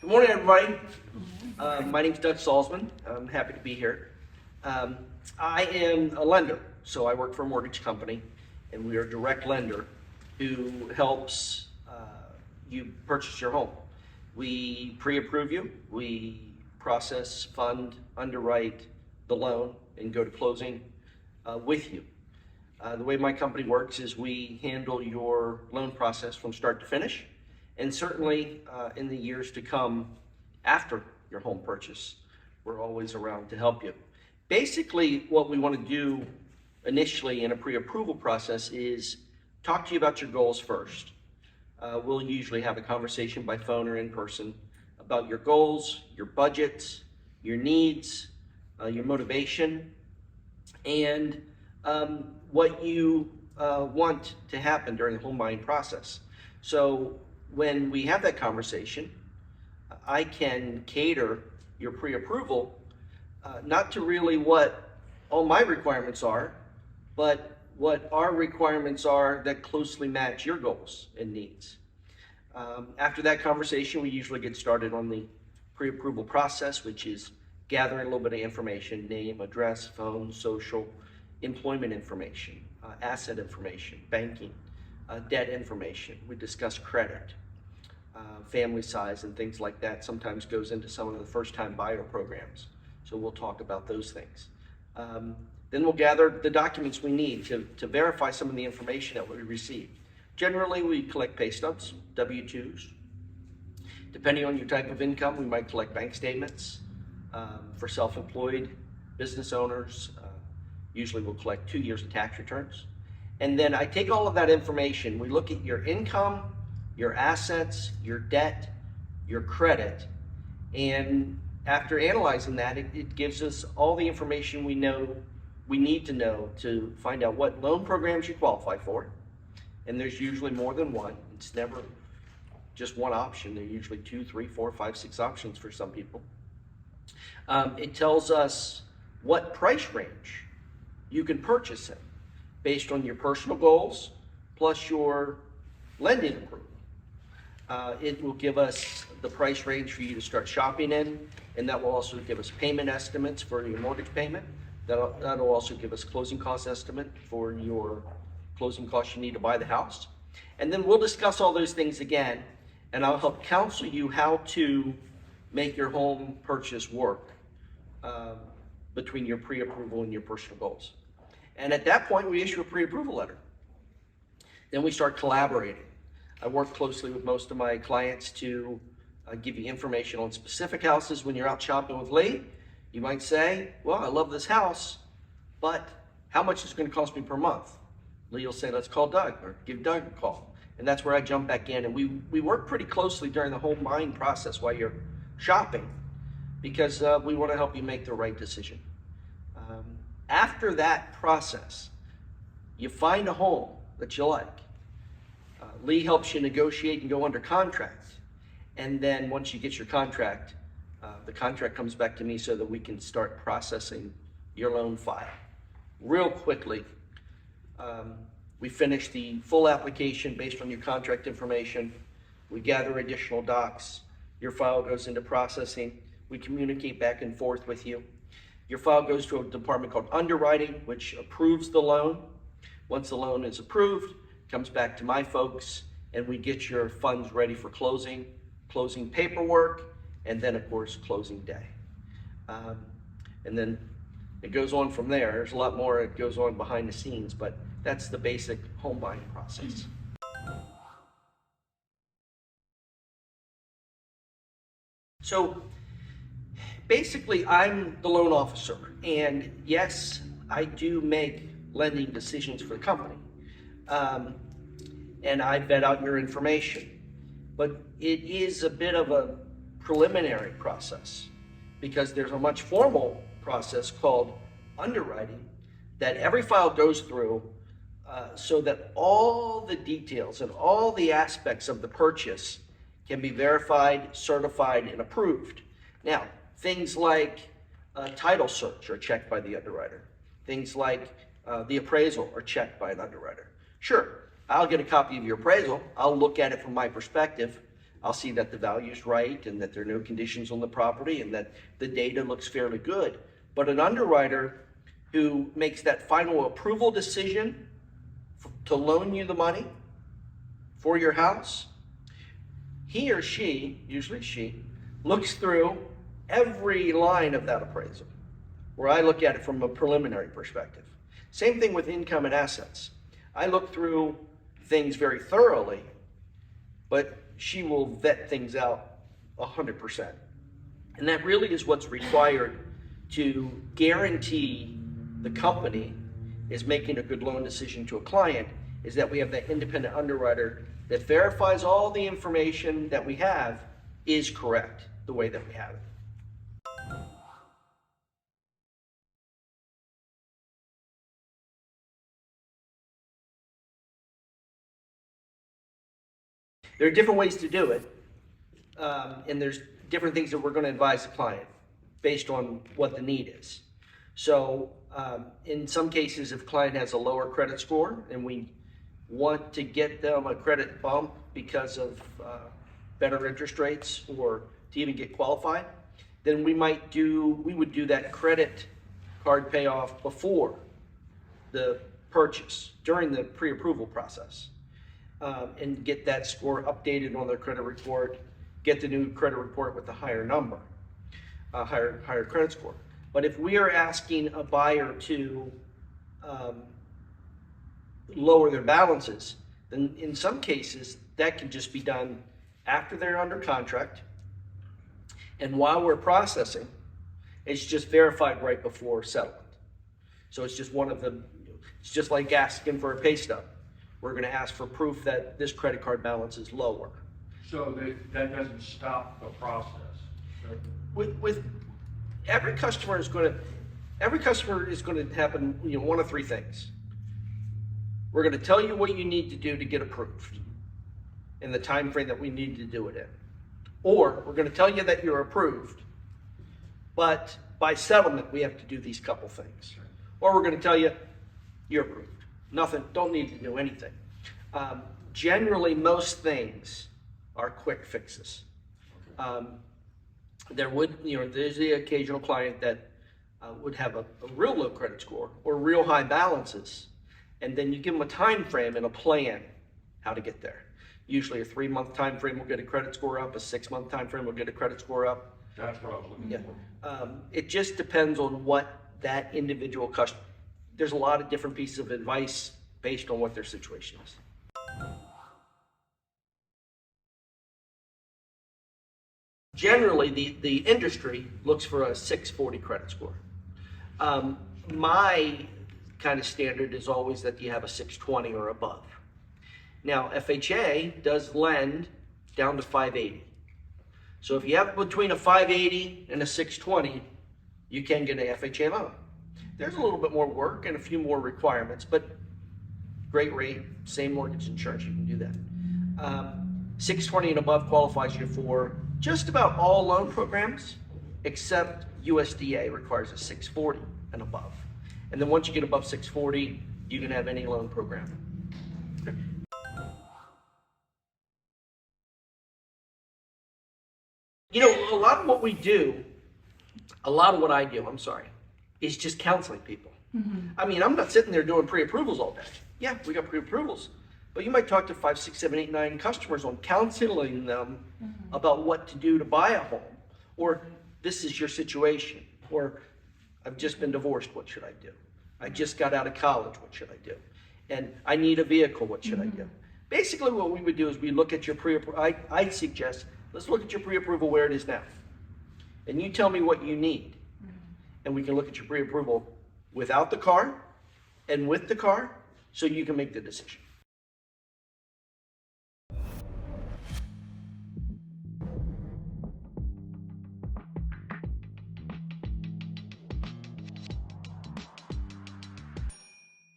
Good morning, everybody. My name's Doug Salzman. I'm happy to be here. I am a lender, so I work for a mortgage company, and we are a direct lender who helps you purchase your home. We pre-approve you, we process, fund, underwrite the loan, and go to closing with you. The way my company works is we handle your loan process from start to finish, and certainly in the years to come after your home purchase, we're always around to help you. Basically, what we want to do initially in a pre-approval process is talk to you about your goals first. We'll usually have a conversation by phone or in person about your goals, your budgets, your needs, your motivation, and what you want to happen during the home buying process. So when we have that conversation, I can cater your pre-approval not to really what all my requirements are, but what our requirements are that closely match your goals and needs. After that conversation, we usually get started on the pre-approval process, which is gathering a little bit of information: name, address, phone, social, employment information, asset information, banking, debt information. We discuss credit, family size, and things like that. Sometimes goes into some of the first-time buyer programs. So we'll talk about those things. Then we'll gather the documents we need to verify some of the information that we receive. Generally, we collect pay stubs, W-2s. Depending on your type of income, we might collect bank statements. For self-employed business owners, usually we'll collect 2 years of tax returns. And then I take all of that information, we look at your income, your assets, your debt, your credit, and after analyzing that, it gives us all the information we need to know to find out what loan programs you qualify for. And there's usually more than one. It's never just one option. There are usually 2, 3, 4, 5, 6 options for some people. It tells us what price range you can purchase in based on your personal goals plus your lending approval. It will give us the price range for you to start shopping in, and that will also give us payment estimates for your mortgage payment. That'll also give us closing cost estimate for your closing costs you need to buy the house. And then we'll discuss all those things again, and I'll help counsel you how to make your home purchase work between your pre-approval and your personal goals. And at that point, we issue a pre-approval letter. Then we start collaborating. I work closely with most of my clients to give you information on specific houses. When you're out shopping with Lee, you might say, well, I love this house, but how much is it going to cost me per month? Lee will say, let's call Doug, or give Doug a call. And that's where I jump back in. And we work pretty closely during the home buying process while you're shopping, because we want to help you make the right decision. After that process, you find a home that you like. Lee helps you negotiate and go under contract. And then once you get your contract, the contract comes back to me so that we can start processing your loan file. Real quickly, we finish the full application based on your contract information. We gather additional docs. Your file goes into processing. We communicate back and forth with you. Your file goes to a department called underwriting, which approves the loan. Once the loan is approved, it comes back to my folks, and we get your funds ready for closing paperwork, and then of course closing day. And then it goes on from there. There's a lot more that goes on behind the scenes, but that's the basic home buying process. So basically, I'm the loan officer, and yes, I do make lending decisions for the company. And I vet out your information. But it is a bit of a preliminary process, because there's a much formal process called underwriting that every file goes through so that all the details and all the aspects of the purchase can be verified, certified, and approved. Now, things like title search are checked by the underwriter. Things like the appraisal are checked by an underwriter. Sure, I'll get a copy of your appraisal. I'll look at it from my perspective. I'll see that the value's right and that there are no conditions on the property and that the data looks fairly good. But an underwriter who makes that final approval decision to loan you the money for your house, he or she, usually she, looks through every line of that appraisal, where I look at it from a preliminary perspective. Same thing with income and assets. I look through things very thoroughly, but she will vet things out 100%. And that really is what's required to guarantee the company is making a good loan decision to a client, is that we have that independent underwriter that verifies all the information that we have is correct the way that we have it. There are different ways to do it, and there's different things that we're going to advise the client based on what the need is. So in some cases, if a client has a lower credit score and we want to get them a credit bump because of better interest rates or to even get qualified, then we would do that credit card payoff before the purchase, during the pre-approval process, and get that score updated on their credit report, get the new credit report with the higher number, higher credit score. But if we are asking a buyer to lower their balances, then in some cases that can just be done after they're under contract, and while we're processing, it's just verified right before settlement. So it's just it's just like asking for a pay stub. We're going to ask for proof that this credit card balance is lower. So that doesn't stop the process. With every customer is going to happen, one of three things. We're going to tell you what you need to do to get approved in the time frame that we need to do it in. Or we're going to tell you that you're approved, but by settlement we have to do these couple things. Or we're going to tell you you're approved. Nothing, don't need to do anything. Generally, most things are quick fixes. There's the occasional client that would have a real low credit score or real high balances, and then you give them a time frame and a plan how to get there. Usually a 3-month time frame will get a credit score up, a 6-month time frame will get a credit score up. That's what I was looking for. It just depends on what that individual customer. There's a lot of different pieces of advice based on what their situation is. Generally, the industry looks for a 640 credit score. My kind of standard is always that you have a 620 or above. Now, FHA does lend down to 580. So if you have between a 580 and a 620, you can get an FHA loan. There's a little bit more work and a few more requirements, but great rate, same mortgage insurance, you can do that. 620 and above qualifies you for just about all loan programs, except USDA requires a 640 and above. And then once you get above 640, you can have any loan program. A lot of what I do, is just counseling people. Mm-hmm. I mean, I'm not sitting there doing pre-approvals all day. Yeah, we got pre-approvals, but you might talk to 5, 6, 7, 8, 9 customers on counseling them about what to do to buy a home, or this is your situation, or I've just been divorced, what should I do? I just got out of college, what should I do? And I need a vehicle, what should I do? Basically what we would do is we look at your pre-approval. I suggest, let's look at your pre-approval where it is now. And you tell me what you need. And we can look at your pre-approval without the car and with the car, so you can make the decision.